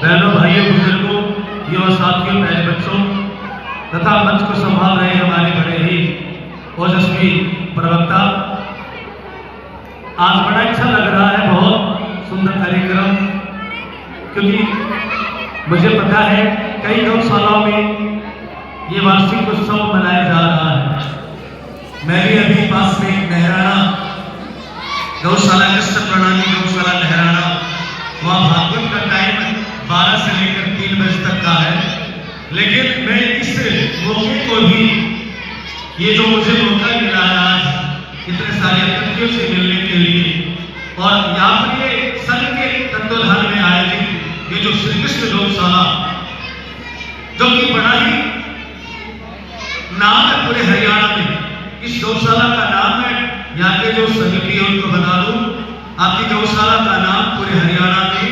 बहनों, भाइयों, बुजुर्गों, युवा साथियों, प्यारे बच्चों तथा मंच को संभाल रहे हमारे बड़े ही ओजस्वी प्रवक्ता, आज बड़ा अच्छा लग रहा है, बहुत सुंदर कार्यक्रम। क्योंकि मुझे पता है कई गौशालाओं में ये वार्षिक उत्सव मनाया जा रहा है। मैं भी अभी पास में एक नहराना गौशाला, कृष्ण प्रणाली गौशाला नहराना, वहाँ भागवत का टाइम 12 से लेकर 3 बजे तक का है। लेकिन मैं इस मौके को भी, ये जो मुझे मौका मिला है आज इतने सारे अतिथियों से मिलने के लिए, और यहाँ पर ये संघ के तत्वाधान में आयोजित ये जो श्री कृष्ण गौशाला, जो कि बड़ा ही नाम है पूरे हरियाणा में, इस गौशाला का नाम है, यहाँ के जो समिति है उनको बता दूं, आपकी गौशाला का नाम पूरे हरियाणा में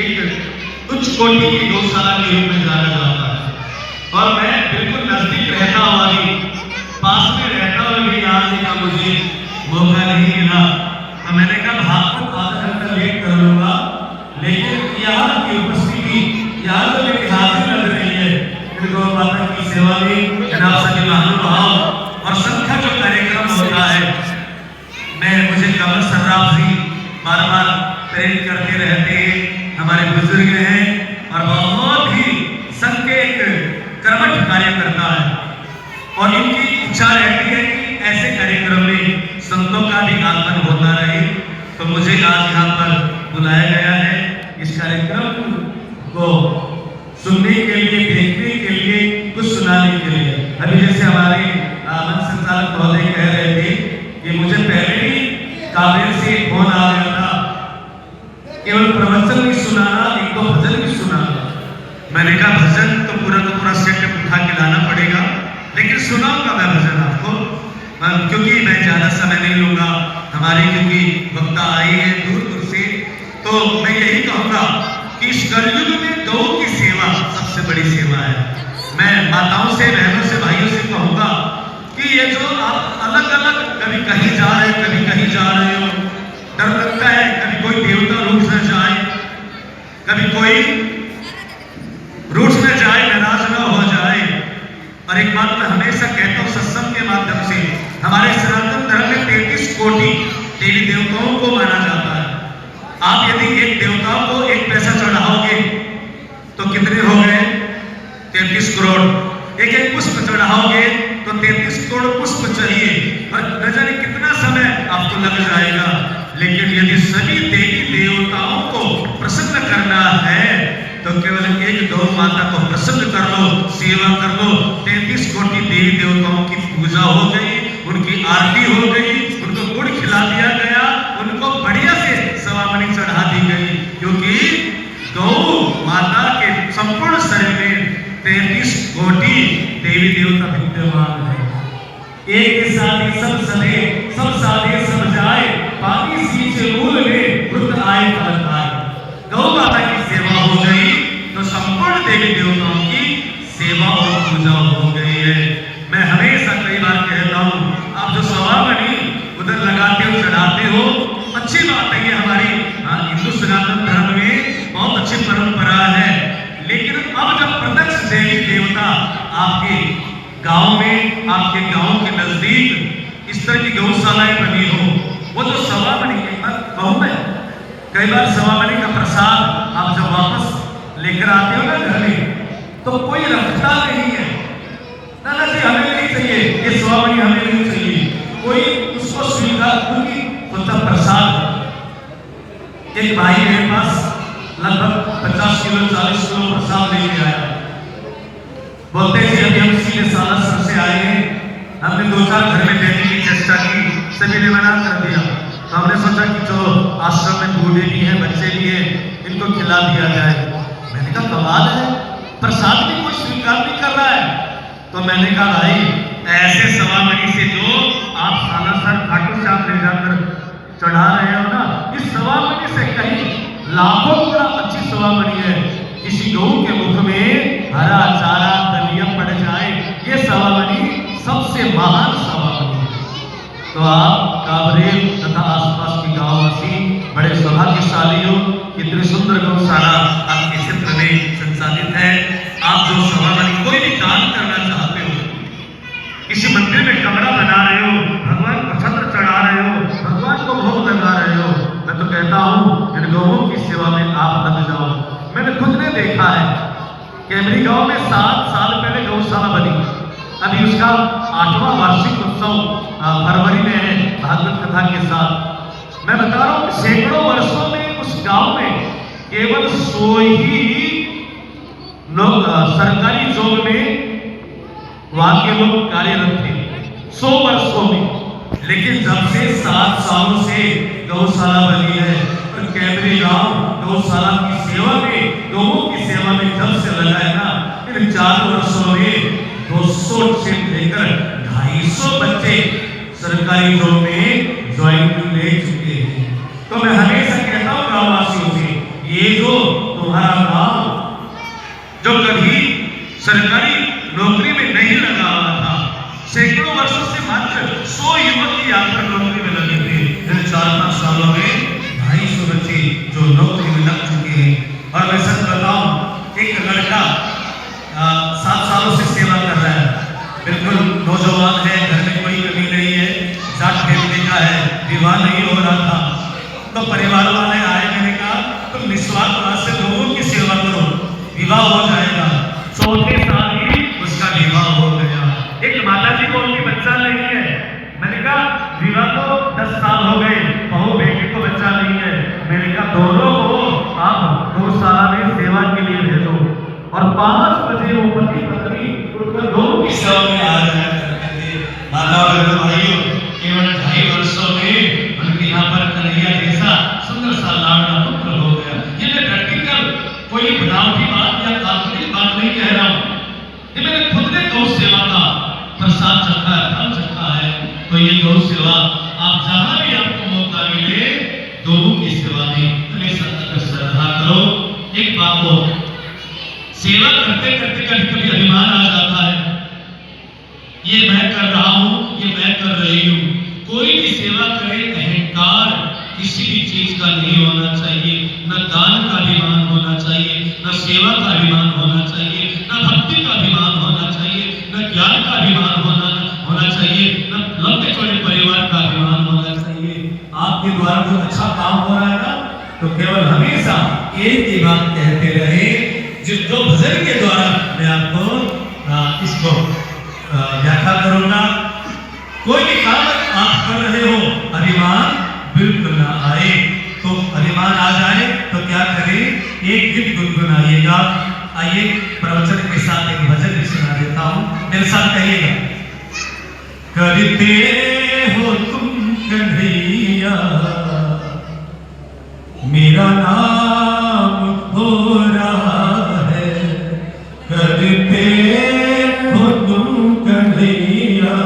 एक उच्च कोटि की गौशाला के रूप में जाना जाता है। और मैं बिल्कुल नजदीक रहता हुआ भी, पास में रहता हुआ भी आने का मुझे मौका नहीं मिला, तो मैंने कहा भागवत आधा घंटा लेट कर लूंगा, लेकिन यहाँ की उपस्थिति, यहाँ तो मेरी हाजिर लग रही है गौ माता की सेवा में, जनाब सभी महानुभाव और संघ का जो कार्यक्रम होता है, मुझे कमल सर्राफ जी बार बार प्रेरित करते रहते हैं, हमारे बुजुर्ग हैं और बहुत ही संघ के एक कर्मठ कार्य करता है, और इनकी इच्छा रहती है कि ऐसे कार्यक्रम में संतों का भी आगमन होता रहे। तो मुझे आज यहाँ पर बुलाया गया है इस कार्यक्रम को सुनने के लिए, देखने के लिए, कुछ सुनाने के लिए। अभी जैसे हमारे मंच संचालक महोदय कह रहे थे कि मुझे पहले भी काबिल से फोन आ गया था, केवल प्रवचन भी सुनाना, एक दो भजन भी सुनाना। मैंने कहा भजन तो पूरा सेट उठा के लाना पड़ेगा, लेकिन सुनाऊंगा मैं भजन आपको, क्योंकि मैं ज्यादा समय नहीं लूंगा। हमारे क्योंकि वक्ता आई है दूर दूर से, तो मैं यही कहूंगा कि इस कलयुग में गौ की सेवा सबसे बड़ी सेवा है। मैं माताओं से, बहनों से, भाइयों से कहूंगा कि ये जो आप अलग अलग कभी कहीं जा रहे, कभी कहीं जा रहे हो, डर लगता है कभी कोई देवता रूठ न जाए, कभी कोई रूठ न जाए, नाराज न हो जाए। और एक बात मैं हमेशा कहता हूँ सत्संग के माध्यम से, हमारे सनातन धर्म में 33 कोटि देवी देवताओं को माना जाता है। आप यदि एक देवताओं को 1 पैसा चढ़ाओगे तो कितने हो गए? 33 करोड़। एक पुष्प चढ़ाओगे तो 33 करोड़ पुष्प चाहिए, और न जाने कितना समय आपको लग जाएगा। लेकिन यदि सभी देवी देवताओं को प्रसन्न करना है तो केवल एक गौ माता को प्रसन्न कर लो, सेवा कर लो। 33 कोटि देवी देवताओं की पूजा हो गई, उनकी आरती हो गई, उनको गुड़ खिला दिया गया, उनको बढ़िया से सवामणि चढ़ा दी गई, क्योंकि गौ माता के संपूर्ण शरीर में 33 कोटि देवी देवता विद्यमान है। एक के साथ सब सदे, सब साधे सब जाए, पानी सींचे मूल में वृद्ध आए फल आए। गौ माता की सेवा हो गई तो संपूर्ण देवी देवताओं की सेवा और पूजा हो गई है। मैं हमेशा कई बार कहता हूँ, आप जो सवामणि उधर लगाते हो, चढ़ाते हो, अच्छी बात है, ये हमारी हिंदू सनातन धर्म में बहुत अच्छी परंपरा है। लेकिन अब जब प्रत्यक्ष देवी देवता आपके गांव में, आपके गांव के नजदीक इस तरह की गौशालाएं बनी हो, वो जो सवामणि, कहूं मैं, कई बार सवामणि का प्रसाद आप जब वापस लेकर आते हो ना घर में, तो कोई रखता नहीं है, ना जी हमें नहीं चाहिए, ये सवामणि हमें नहीं चाहिए, कोई उसको स्वीकार, क्योंकि सोचा प्रसाद। एक भाई मेरे पास लगभग 50 किलो 40 किलो प्रसाद लेके आया, बोलते थे अभी हम सीधे सालासर से आए हैं, हमने 2-4 घर में देने की चेष्टा की, सभी ने मना कर दिया। तो हमने सोचा कि चलो आश्रम में बूढ़े भी हैं, बच्चे भी हैं, इनको खिला दिया जाए। मैंने कहा कमाल है, प्रसाद भी कोई स्वीकार नहीं कर रहा है। तो मैंने कहा भाई ऐसे सवामणि से जो आप सालासर खाटू श्याम ले जाकर चढ़ा रहे हो ना, इस सवामणि से कहीं लाखों गुना अच्छी सवामणि है। किसी गौ के मुख में हरा चारा दलिया पड़ जाए, ये सवामणि सबसे महान सवामणि है। तो आप काबरेल तथा आसपास के गांव वासी बड़े सौभाग्यशाली हो, कितनी सुंदर गौशाला आपके क्षेत्र में कहता हूँ इन लोगों की सेवा में आप लग जाओ। मैंने खुद ने देखा है कि मेरी गांव में 7 साल पहले गौशाला बनी, अभी उसका 8वां वार्षिक उत्सव फरवरी में है भागवत कथा के साथ। मैं बता रहा हूँ सैकड़ों वर्षों में उस गांव में केवल 100 ही लोग सरकारी जॉब में वहां के लोग कार्यरत थे 100 वर्षों में। लेकिन जब से 7 सालों से गौशाला बनी है तो कैमरे गांव गौशाला की सेवा में, लोगों की सेवा में जब से लगा है ना, इन 4 वर्षों में 200 से लेकर 250 बच्चे सरकारी जॉब में ज्वाइनिंग ले चुके हैं। तो मैं हमेशा कहता हूँ गांववासियों से, ये जो तुम्हारा गांव जो कभी सरकारी नौकरी में नहीं लगा हुआ था, सैकड़ों वर्षों से मात्र 100 युवक यहाँ पर नौकरी में लगे थे, इन 4-5 सालों में 250 बच्चे जो नौकरी में लग चुके हैं। और मैं सच बताऊं, एक लड़का 7 सालों से सेवा कर रहा है, बिल्कुल नौजवान है, घर में कोई कमी नहीं है, जाट फैमिली का है, विवाह नहीं हो रहा था। तो परिवार वाले आए, मैंने कहा तुम निस्वार्थ भाव से लोगों की सेवा करो, विवाह हो जाएगा। चौथे साल ही उसका विवाह हो गया। एक माताजी को उनकी बच्चा नहीं है, मैंने कहा विवाह को 10 साल हो गए, बहू बेटी को बच्चा नहीं है। मैंने कहा दोनों को आप गौशाला में सेवा के लिए भेजो। और 5 बजे वो पति पत्नी उनका लोगों की सेवा में आ जाया करते थे। माता और भाइयों, केवल 2.5 वर्षों में उनके यहाँ पर कन्हैया जैसा सुंदर सा लाडला पुत्र हो गया। ये मैं प्रैक्टिकल कोई बनावटी बात या काल्पनिक बात नहीं कह रहा हूँ, ये मैंने खुद ने गौ सेवा का प्रसाद चखा है, फल चखा है। तो ये गौ सेवा आप जहां भी आपको मौका मिले, लोगों की सेवा में हमेशा श्रद्धा करो। एक बात को सेवा करते करते कभी कभी अभिमान आ जाता है, ये मैं कर रहा हूं, ये मैं कर रही हूं। कोई भी सेवा करे, अहंकार किसी भी चीज का नहीं होना चाहिए। न दान का अभिमान होना चाहिए, न सेवा का अभिमान होना चाहिए, न भक्ति का अभिमान होना चाहिए, न ज्ञान का अभिमान होना चाहिए, न लंबे चौड़े परिवार का अभिमान होना चाहिए। आपके द्वारा जो अच्छा काम हो रहा है ना, तो केवल हमेशा एक ही बात कहते रहे, जो भजन के द्वारा मैं आपको इसको व्याख्या करूंगा। कोई भी काम आप कर रहे हो, अभिमान बिल्कुल ना आए। तो अभिमान आ जाए तो क्या करें, एक गीत गुनगुनाइएगा। आइए प्रवचन के साथ एक भजन भी सुना देता हूँ, मेरे साथ कहिएगा। करते हो तुम कन्हैया मेरा नाम हो रहा है, करते हो तुम कन्हैया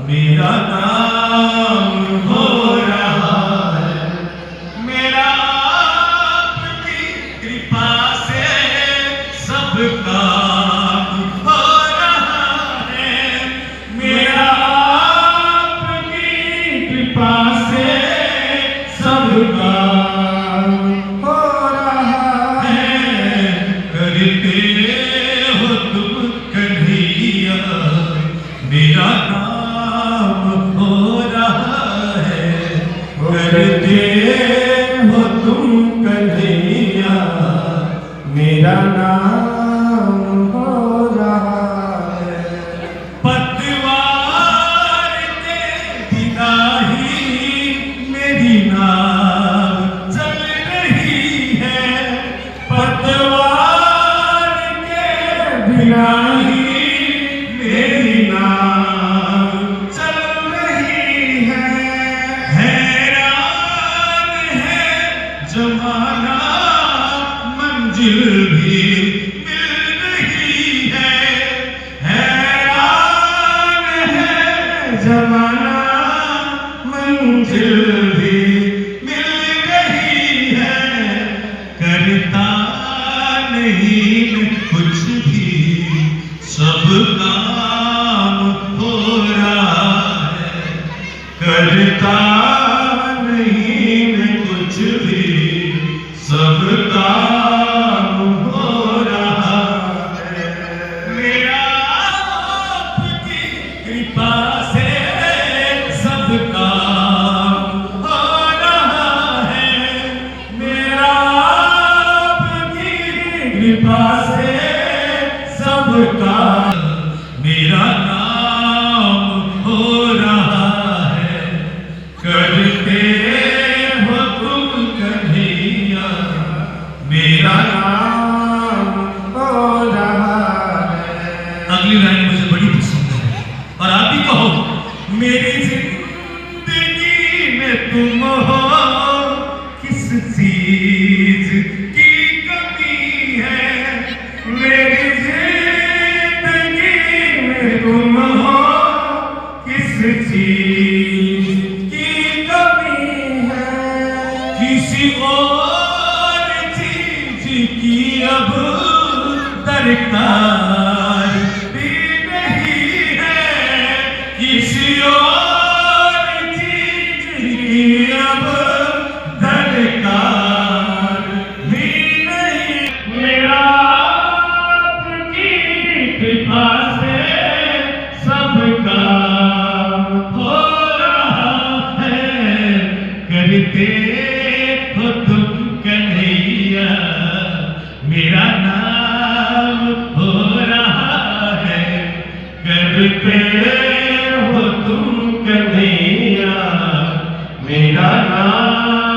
मेरा नाम हो रहा है। मेरा आपकी कृपा से सब काम हो रहा है, मेरा आपकी कृपा से सब काम हो रहा है। करते हो तुम कन्हैया मेरा नाम हो रहा है, करते हो तुम कन्हैया मेरा नाम हो रहा है। पतवार के बिना ही मेरी नाव चल रही है, पतवार के बिना ही मेरी नाव चल रही है। हैरान है जमाना मंजिल भी मिल रही है, हैरान है जमाना मंजिल भी मिल रही है। करता नहीं मैं कुछ भी, सब काम हो रहा है, करता नहीं मैं कुछ भी, सब काम हो रहा है। मेरा आपकी कृपा से सब काम हो रहा है, कृपा से सबका मेरा नाम हो रहा है, करते हो तुम कन्हैया, मेरा नाम हो रहा है। अगली लाइन मुझे बड़ी पसंद है और आप भी कहो। मेरी जिंदगी में तुम हो, किस चीज की कमी है, मेरी जिंदगी में तुम हो, किस चीज की कमी है, किसी और चीज की अब दरकार भी नहीं है, किसी और चीज की अब दरकार भी नहीं, मेरा आपकी कृपा से सबका हो रहा है, करते हो तुम कन्हैया, मेरा नाम हो रहा है, करते हो तुम कन्हैया, मेरा नाम